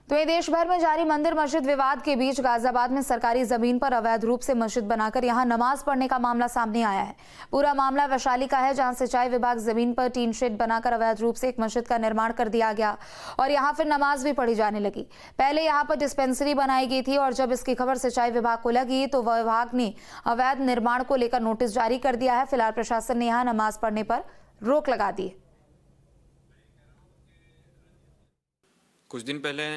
तो ये देश भर में जारी मंदिर मस्जिद विवाद के बीच गाजियाबाद में सरकारी जमीन पर अवैध रूप से मस्जिद बनाकर यहां नमाज पढ़ने का मामला सामने आया है। पूरा मामला वैशाली का है, जहां सिंचाई विभाग जमीन पर टीन शेड बनाकर अवैध रूप से एक मस्जिद का निर्माण कर दिया गया और यहां फिर नमाज भी पढ़ी जाने लगी। पहले यहां पर डिस्पेंसरी बनाई गई थी और जब इसकी खबर सिंचाई विभाग को लगी तो विभाग ने अवैध निर्माण को लेकर नोटिस जारी कर दिया है। फिलहाल प्रशासन ने यहां नमाज पढ़ने पर रोक लगा दी है। कुछ दिन पहले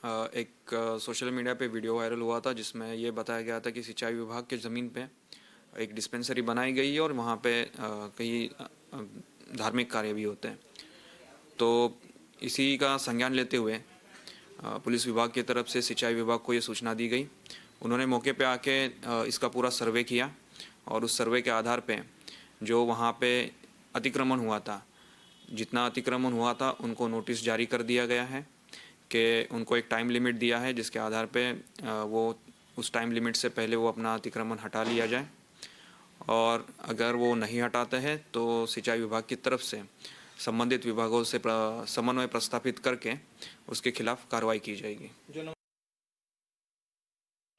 एक सोशल मीडिया पे वीडियो वायरल हुआ था जिसमें ये बताया गया था कि सिंचाई विभाग के ज़मीन पे एक डिस्पेंसरी बनाई गई है और वहाँ पे कई धार्मिक कार्य भी होते हैं। तो इसी का संज्ञान लेते हुए पुलिस विभाग की तरफ से सिंचाई विभाग को ये सूचना दी गई। उन्होंने मौके पे आके इसका पूरा सर्वे किया और उस सर्वे के आधार पे जो वहाँ पे अतिक्रमण हुआ था, जितना अतिक्रमण हुआ था उनको नोटिस जारी कर दिया गया है कि उनको एक टाइम लिमिट दिया है जिसके आधार पे वो उस टाइम लिमिट से पहले वो अपना अतिक्रमण हटा लिया जाए और अगर वो नहीं हटाते हैं तो सिंचाई विभाग की तरफ से संबंधित विभागों से समन्वय प्रस्तापित करके उसके खिलाफ कार्रवाई की जाएगी।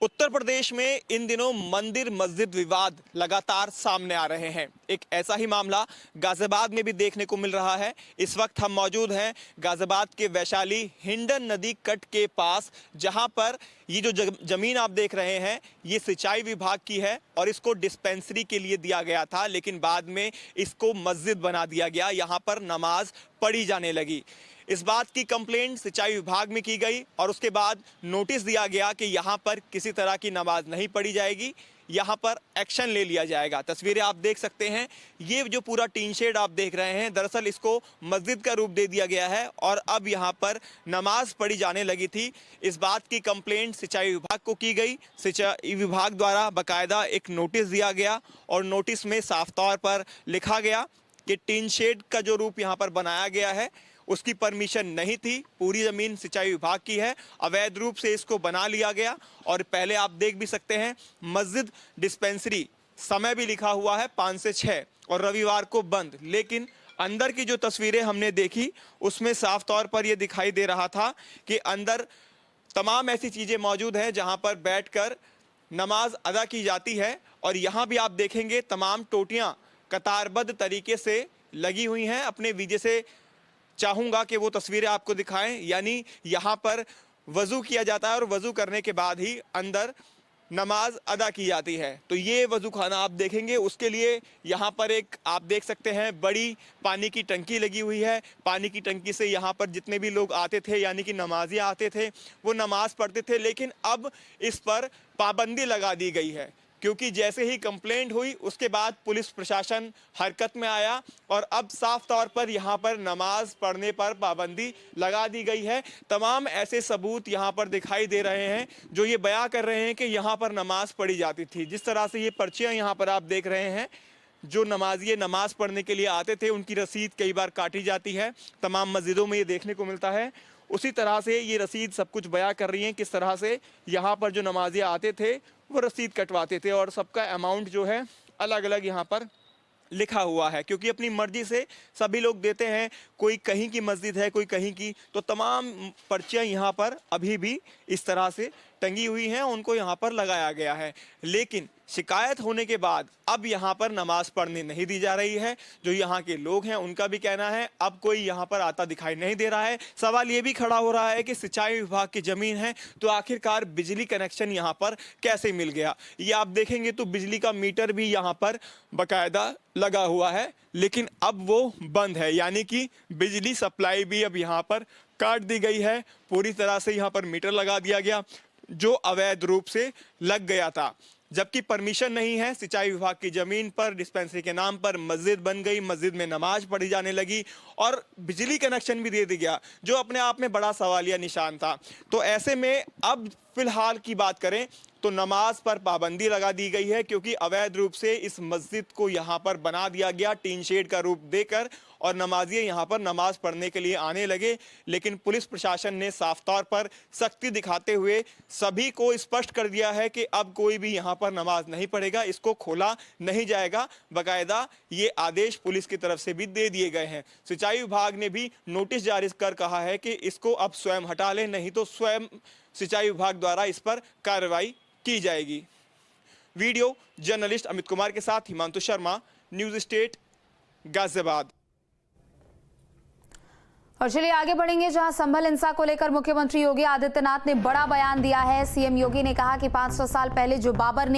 उत्तर प्रदेश में इन दिनों मंदिर मस्जिद विवाद लगातार सामने आ रहे हैं। एक ऐसा ही मामला गाजियाबाद में भी देखने को मिल रहा है। इस वक्त हम मौजूद हैं गाजियाबाद के वैशाली हिंडन नदी कट के पास, जहां पर ये जो जमीन आप देख रहे हैं ये सिंचाई विभाग की है और इसको डिस्पेंसरी के लिए दिया गया था, लेकिन बाद में इसको मस्जिद बना दिया गया। यहाँ पर नमाज पढ़ी जाने लगी। इस बात की कंप्लेंट सिंचाई विभाग में की गई और उसके बाद नोटिस दिया गया कि यहाँ पर किसी तरह की नमाज नहीं पढ़ी जाएगी, यहाँ पर एक्शन ले लिया जाएगा। तस्वीरें आप देख सकते हैं, ये जो पूरा टीन शेड आप देख रहे हैं दरअसल इसको मस्जिद का रूप दे दिया गया है और अब यहाँ पर नमाज पढ़ी जाने लगी थी। इस बात की कंप्लेंट सिंचाई विभाग को की गई। सिंचाई विभाग द्वारा बाकायदा एक नोटिस दिया गया और नोटिस में साफ तौर पर लिखा गया कि टीन शेड का जो रूप यहाँ पर बनाया गया है उसकी परमिशन नहीं थी, पूरी ज़मीन सिंचाई विभाग की है, अवैध रूप से इसको बना लिया गया। और पहले आप देख भी सकते हैं मस्जिद डिस्पेंसरी समय भी लिखा हुआ है 5 से 6 और रविवार को बंद, लेकिन अंदर की जो तस्वीरें हमने देखी उसमें साफ तौर पर यह दिखाई दे रहा था कि अंदर तमाम ऐसी चीज़ें मौजूद हैं जहां पर बैठकर नमाज अदा की जाती है। और यहाँ भी आप देखेंगे तमाम टोटियाँ कतारबद्ध तरीके से लगी हुई हैं। अपने वीजे से चाहूँगा कि वो तस्वीरें आपको दिखाएं, यानी यहाँ पर वज़ू किया जाता है और वज़ू करने के बाद ही अंदर नमाज अदा की जाती है। तो ये वज़ू खाना आप देखेंगे, उसके लिए यहाँ पर एक आप देख सकते हैं बड़ी पानी की टंकी लगी हुई है। पानी की टंकी से यहाँ पर जितने भी लोग आते थे यानी कि नमाज़ी आते थे वो नमाज़ पढ़ते थे, लेकिन अब इस पर पाबंदी लगा दी गई है क्योंकि जैसे ही कंप्लेंट हुई उसके बाद पुलिस प्रशासन हरकत में आया और अब साफ तौर पर यहाँ पर नमाज पढ़ने पर पाबंदी लगा दी गई है। तमाम ऐसे सबूत यहाँ पर दिखाई दे रहे हैं जो ये बयां कर रहे हैं कि यहाँ पर नमाज पढ़ी जाती थी। जिस तरह से ये पर्चियाँ यहाँ पर आप देख रहे हैं, जो नमाजी नमाज पढ़ने के लिए आते थे उनकी रसीद कई बार काटी जाती है, तमाम मस्जिदों में ये देखने को मिलता है। उसी तरह से ये रसीद सब कुछ बयां कर रही हैं किस तरह से यहाँ पर जो नमाजी आते थे वो रसीद कटवाते थे और सबका अमाउंट जो है अलग अलग यहाँ पर लिखा हुआ है, क्योंकि अपनी मर्जी से सभी लोग देते हैं। कोई कहीं की मस्जिद है, कोई कहीं की, तो तमाम पर्चियाँ यहाँ पर अभी भी इस तरह से टंगी हुई हैं, उनको यहाँ पर लगाया गया है। लेकिन शिकायत होने के बाद अब यहाँ पर नमाज पढ़ने नहीं दी जा रही है। जो यहाँ के लोग हैं उनका भी कहना है अब कोई यहाँ पर आता दिखाई नहीं दे रहा है। सवाल ये भी खड़ा हो रहा है कि सिंचाई विभाग की ज़मीन है तो आखिरकार बिजली कनेक्शन यहाँ पर कैसे मिल गया। ये आप देखेंगे तो बिजली का मीटर भी यहाँ पर बाकायदा लगा हुआ है, लेकिन अब वो बंद है, यानी कि बिजली सप्लाई भी अब यहाँ पर काट दी गई है। पूरी तरह से यहाँ पर मीटर लगा दिया गया जो अवैध रूप से लग गया था, जबकि परमिशन नहीं है। सिंचाई विभाग की ज़मीन पर डिस्पेंसरी के नाम पर मस्जिद बन गई, मस्जिद में नमाज पढ़ी जाने लगी और बिजली कनेक्शन भी दे दिया गया, जो अपने आप में बड़ा सवालिया निशान था। तो ऐसे में अब फिलहाल की बात करें तो नमाज पर पाबंदी लगा दी गई है, क्योंकि अवैध रूप से इस मस्जिद को यहाँ पर बना दिया गया टीन शेड का रूप देकर, और नमाजी यहाँ पर नमाज पढ़ने के लिए आने लगे। लेकिन पुलिस प्रशासन ने साफ तौर पर सख्ती दिखाते हुए सभी को स्पष्ट कर दिया है कि अब कोई भी यहाँ पर नमाज नहीं पढ़ेगा, इसको खोला नहीं जाएगा। बाकायदा ये आदेश पुलिस की तरफ से भी दे दिए गए हैं। सिंचाई विभाग ने भी नोटिस जारी कर कहा है कि इसको अब स्वयं हटा लें, नहीं तो स्वयं सिंचाई विभाग द्वारा इस पर कार्रवाई की जाएगी। वीडियो जर्नलिस्ट अमित कुमार के साथ हिमांशु शर्मा, न्यूज स्टेट, गाजियाबाद। और चलिए आगे बढ़ेंगे, जहां संभल हिंसा को लेकर मुख्यमंत्री योगी आदित्यनाथ ने बड़ा बयान दिया है। सीएम योगी ने कहा कि 500 साल पहले जो बाबर ने